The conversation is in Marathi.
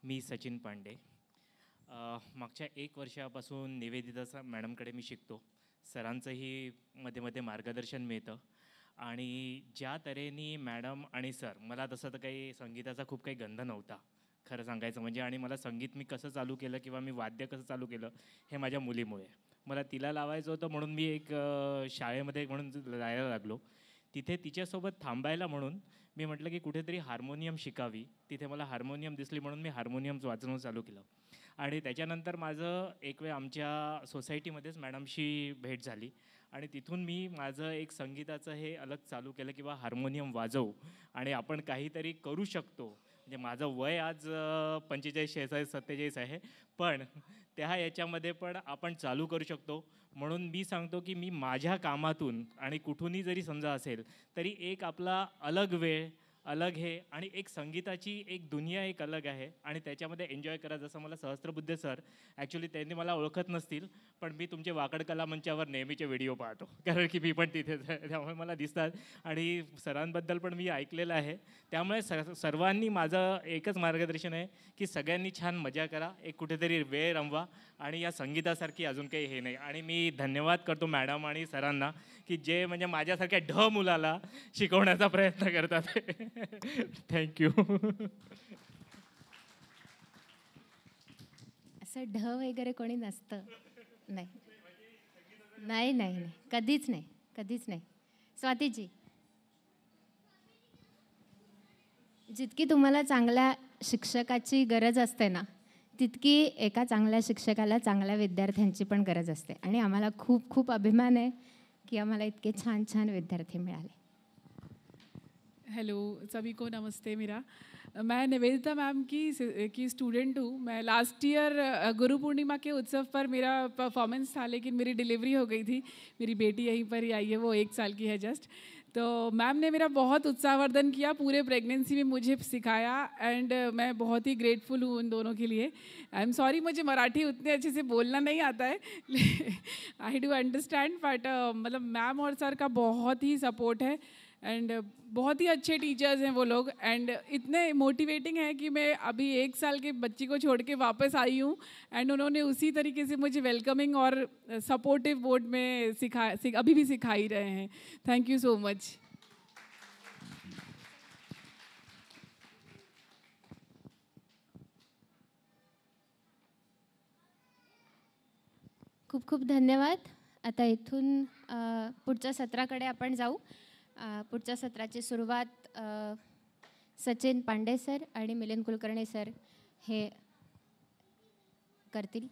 मी सचिन पांडे. मागच्या 1 वर्षापासून निवेदिता मॅडमकडे मी शिकतो. सरांचंही मध्ये मध्ये मार्गदर्शन मिळतं आणि ज्या तऱ्हेने मॅडम आणि सर, मला तसं तर काही संगीताचा खूप काही गंध नव्हता खरं सांगायचं म्हणजे. आणि मला संगीत मी कसं चालू केलं किंवा मी वाद्य कसं चालू केलं हे माझ्या मुलीमुळे. मला तिला लावायचं होतं म्हणून मी एक शाळेमध्ये म्हणून जायला लागलो. तिथे तिच्यासोबत थांबायला म्हणून मी म्हटलं की कुठेतरी हार्मोनियम शिकावी. तिथे मला हार्मोनियम दिसली म्हणून मी हार्मोनियम वाजवणं चालू केलं. आणि त्याच्यानंतर माझं एक वेळ आमच्या सोसायटीमध्येच मॅडमशी भेट झाली आणि तिथून मी माझं एक संगीताचं हे अलग चालू केलं किंवा हार्मोनियम वाजवू आणि आपण काहीतरी करू शकतो. म्हणजे माझं वय आज 45 46 47 आहे, पण त्या याच्यामध्ये पण आपण चालू करू शकतो. म्हणून मी सांगतो की मी माझ्या कामातून आणि कुठूनही जरी समजा असेल तरी एक आपला अलग वेळ, अलग हे आणि एक संगीताची एक दुनिया एक अलग आहे आणि त्याच्यामध्ये एन्जॉय करा. जसं मला सहस्त्रबुद्धे सर ॲक्च्युली त्यांनी मला ओळखत नसतील, पण मी तुमचे वाकड कला मंचावर नेहमीचे व्हिडिओ पाहतो कारण की मी पण तिथेच आहे, त्यामुळे मला दिसतात आणि सरांबद्दल पण मी ऐकलेलं आहे. त्यामुळे सर्वांनी माझं एकच मार्गदर्शन आहे की सगळ्यांनी छान मजा करा, एक कुठेतरी वेळ रमवा आणि या संगीतासारखी अजून काही हे नाही. आणि मी धन्यवाद करतो मॅडम आणि सरांना की जे म्हणजे माझ्यासारख्या ढ मुलाला शिकवण्याचा प्रयत्न करतात. थँक्यू. असं ढ वगैरे कोणी नसतं. नाही नाही नाही नाही, कधीच नाही, कधीच नाही. स्वातीजी, जितकी तुम्हाला चांगल्या शिक्षकाची गरज असते ना, तितकी एका चांगल्या शिक्षकाला चांगल्या विद्यार्थ्यांची पण गरज असते. आणि आम्हाला खूप खूप अभिमान आहे की आम्हाला इतके छान छान विद्यार्थी मिळाले. हेलो सभी को नमस्ते. मैं निवेदिता मैम की स्टूडेंट हूँ. मैं लास्ट ईयर गुरु पूर्णिमा के उत्सव पर मेरा परफॉर्मेंस था, लेकिन मेरी डिलीवरी हो गई थी. मेरी बेटी यहीं पर ही आई है, वो 1 साल की है जस्ट. तो मैम ने मेरा बहुत उत्साहवर्धन किया, पूरे प्रेगनेंसी में मुझे सिखाया एंड मैं बहुत ही ग्रेटफुल हूँ उन दोनों के लिए. आई एम सॉरी, मुझे मराठी उतने अच्छे से बोलना नहीं आता है. आई डू अंडरस्टैंड, बट मतलब मैम और सर का बहुत ही सपोर्ट है एंड बहुत ही अच्छे टीचर्स हैं वो लोग. एंड इतने मोटिवेटिंग है कि मैं अभी 1 साल के बच्ची को छोड़ के वापस आई हूँ एंड उन्होंने उसी तरीके से मुझे वेलकमिंग और सपोर्टिव बोर्ड में अभी भी सिखा ही रहे हैं. Thank you so much. खूप खूप धन्यवाद. आता इथून पुढच्या सत्राकडे आपण जाऊ. पुढच्या सत्राची सुरुवात सचिन पांडे सर आणि मिलिंद कुलकर्णी सर हे करतील.